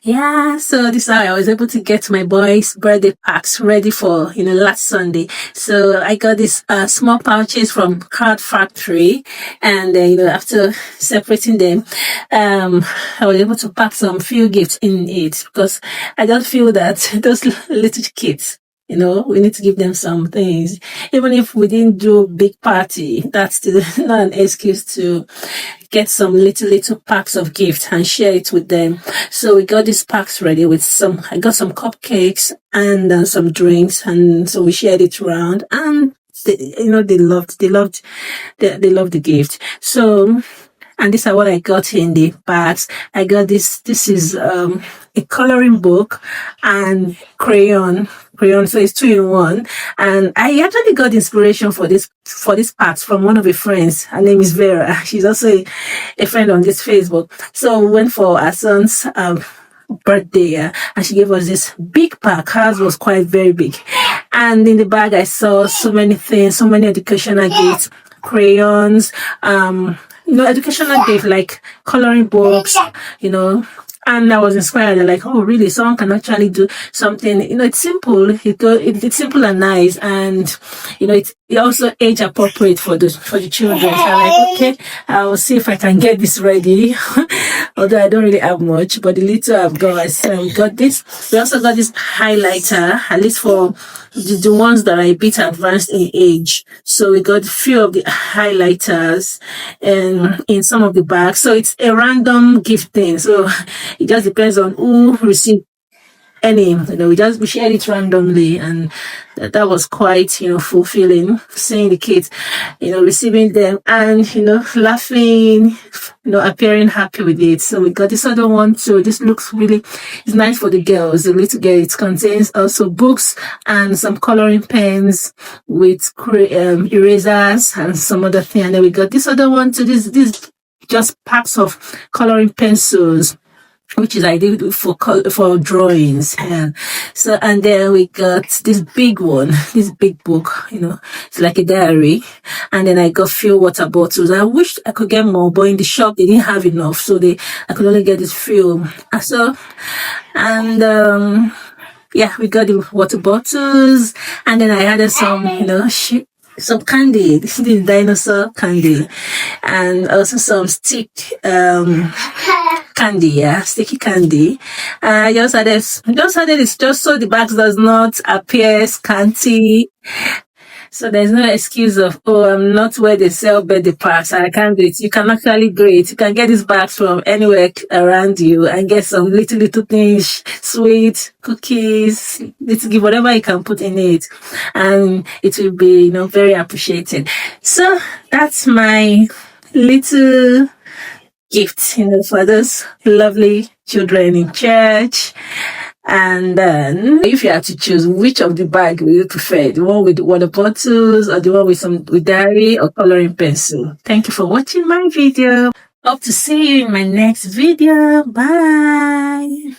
Yeah, so this is how I was able to get my boys' birthday packs ready for, last Sunday. So I got these small pouches from Card Factory, and after separating them, I was able to pack some few gifts in it because I just feel that those little kids, we need to give them some things. Even if we didn't do a big party, that's still not an excuse to get some little packs of gifts and share it with them. So we got these packs ready with I got some cupcakes and some drinks, and so we shared it around, and they loved the gift. So, and these are what I got in the bags. I got this is a coloring book and crayon. So it's 2 in 1. And I actually got inspiration for this packs from one of my friends. Her name is Vera. She's also a friend on this Facebook. So we went for our son's birthday, and she gave us this big pack. Hers was quite very big. And in the bag I saw so many things, so many educational gifts, crayons, educational gifts like coloring books, and I was inspired. Like, oh, really? Someone can actually do something. It's simple. It's simple and nice, and it's also age appropriate for the children. So I'm like, okay, I'll see if I can get this ready. Although I don't really have much, but the little I've got, we got this. We also got this highlighter, at least for the ones that are a bit advanced in age. So we got a few of the highlighters and in some of the bags. So it's a random gift thing. So it just depends on who received any. We shared it randomly, and that was quite fulfilling, seeing the kids receiving them and laughing, appearing happy with it. So we got this other one too. This looks it's nice for the girls, the little girl. It contains also books and some coloring pens with erasers and some other thing. And then we got this other one too. This just packs of coloring pencils, which is ideal for drawings. Yeah. So, and then we got this big one, this big book, it's like a diary. And then I got few water bottles. I wished I could get more, but in the shop they didn't have enough, so I could only get this few. So, and yeah, we got the water bottles, and then I added some, some candy. This is dinosaur candy, and also some stick candy, sticky candy. I just added this just so the bags does not appear scanty. So there's no excuse of, oh, I'm not where they sell birthday packs, I can't do it. You can actually do it. You can get these bags from anywhere around you and get some little things, sweet, cookies, little give whatever you can put in it. And it will be, very appreciated. So that's my little gift, for those lovely children in church. And then, if you had to choose, which of the bag will you prefer? The one with the water bottles, or the one with diary or coloring pencil? Thank you for watching my video. Hope to see you in my next video. Bye.